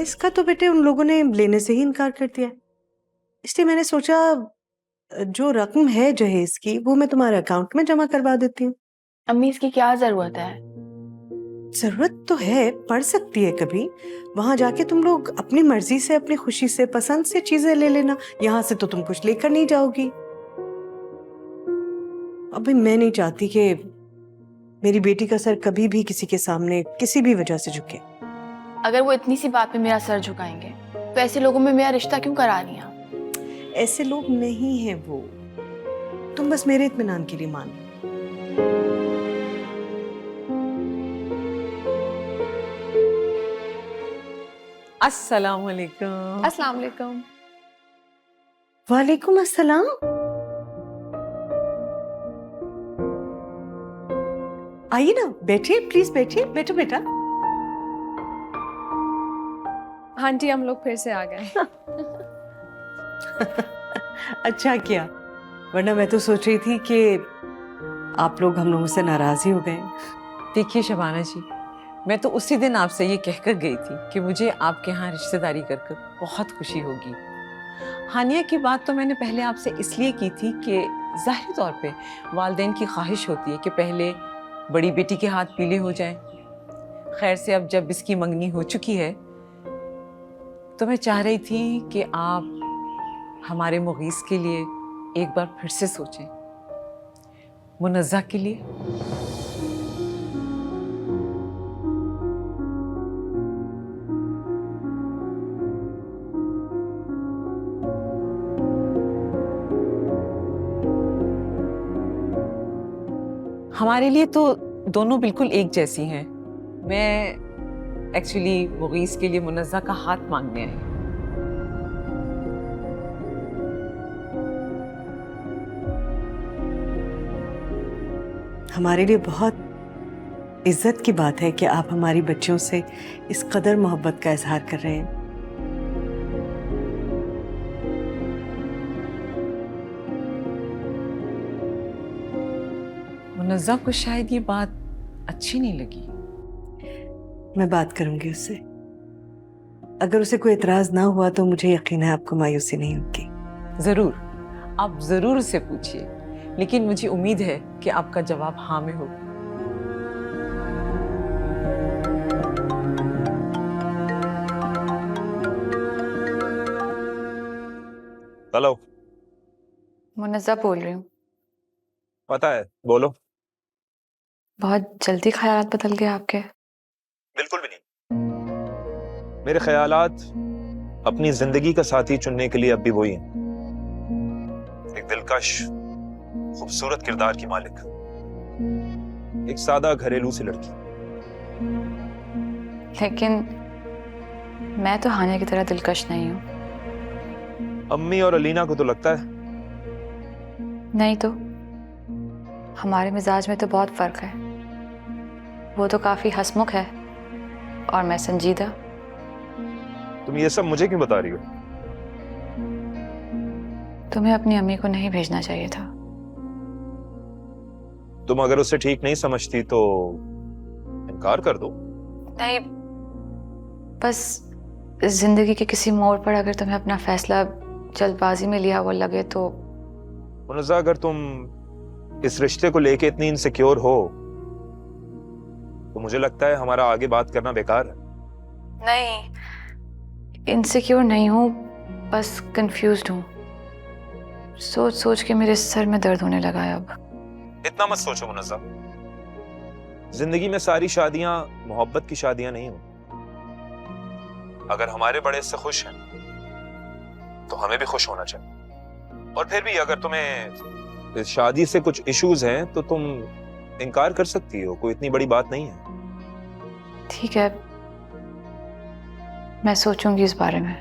इसका तो बेटे उन लोगों ने लेने से ही इनकार कर दिया है। इसलिए मैंने सोचा जो रकम है जहेज की वो मैं तुम्हारे अकाउंट में जमा करवा देती हूँ। अम्मी इसकी क्या जरूरत है? जरूरत तो है, पड़ सकती है कभी। वहां जाके तुम लोग अपनी मर्जी से, अपनी खुशी से, पसंद से चीजें ले लेना। यहाँ से तो तुम कुछ लेकर नहीं जाओगी। अभी मैं नहीं चाहती कि मेरी बेटी का सर कभी भी किसी के सामने किसी भी वजह से झुके। अगर वो इतनी सी बात पे मेरा सर झुकाएंगे तो ऐसे लोगों में मेरा रिश्ता क्यों करा लिया? ऐसे लोग नहीं है वो। तुम बस मेरे इत्मीनान के लिए मान लो। अस्सलाम वालेकुम। अस्सलाम वालेकुम। वालेकुम अस्सलाम। आइए ना, बैठिए, प्लीज बैठिए। बैठो बेटा। हाँ जी, हम लोग फिर से आ गए। अच्छा किया, वरना मैं तो सोच रही थी कि आप लोग हम लोगों से नाराज ही हो गए। देखिए शबाना जी, मैं तो उसी दिन आपसे ये कहकर गई थी कि मुझे आपके यहाँ रिश्तेदारी कर बहुत खुशी होगी। हानिया की बात तो मैंने पहले आपसे इसलिए की थी कि ज़ाहिरी तौर पे वालिदैन की ख्वाहिश होती है कि पहले बड़ी बेटी के हाथ पीले हो जाएं। खैर से अब जब इसकी मंगनी हो चुकी है तो मैं चाह रही थी कि आप हमारे मुगीस के लिए एक बार फिर से सोचें, मुनज़्ज़ा के लिए। हमारे लिए तो दोनों बिल्कुल एक जैसी हैं। मैं एक्चुअली मुगीस के लिए मुनज़्ज़ा का हाथ मांगने आई। हमारे लिए बहुत इज्जत की बात है कि आप हमारी बच्चियों से इस कदर मोहब्बत का इजहार कर रहे हैं। मुनज़्ज़ा को शायद ये बात अच्छी नहीं लगी। मैं बात करूंगी उससे। अगर उसे कोई एतराज ना हुआ तो मुझे यकीन है आपको मायूसी नहीं होगी। जरूर, आप जरूर उससे पूछिए, लेकिन मुझे उम्मीद है कि आपका जवाब हाँ में होगा। हेलो। मुनज़्ज़ा बोल रही हूँ। पता है, बोलो। बहुत जल्दी ख्यालात बदल गए आपके। बिल्कुल भी नहीं। मेरे ख्यालात अपनी जिंदगी का साथी चुनने के लिए अब भी वही हैं। एक दिलकश, खूबसूरत किरदार की मालिक, एक सादा घरेलू सी लड़की। लेकिन मैं तो हानिया की तरह दिलकश नहीं हूँ। अम्मी और अलीना को तो लगता है। नहीं तो हमारे मिजाज में तो बहुत फर्क है। वो तो काफी हंसमुख है और मैं संजीदा। तुम ये सब मुझे क्यों बता रही हो? तुम्हें अपनी अम्मी को नहीं भेजना चाहिए था। तुम अगर उसे ठीक नहीं समझती तो इनकार कर दो। नहीं, बस जिंदगी के किसी मोड़ पर अगर तुम्हें अपना फैसला जल्दबाजी में लिया हुआ लगे तो। मुनज़्ज़ा, अगर तुम इस रिश्ते को लेके इतनी इनसिक्योर हो तो मुझे लगता है हमारा आगे बात करना बेकार है। नहीं, इनसिक्योर नहीं हूँ, बस कंफ्यूज्ड हूँ। सोच सोच के मेरे सर में दर्द होने लगा है अब। इतना मत सोचो मुनज़्ज़ा। जिंदगी में सारी शादियां मोहब्बत की शादियां नहीं होती। अगर हमारे बड़े इससे खुश हैं तो हमें भी खुश होना चाहिए। और फिर भी अगर तुम्हें इस शादी से कुछ इश्यूज हैं तो तुम इनकार कर सकती हो, कोई इतनी बड़ी बात नहीं है। ठीक है, मैं सोचूंगी इस बारे में।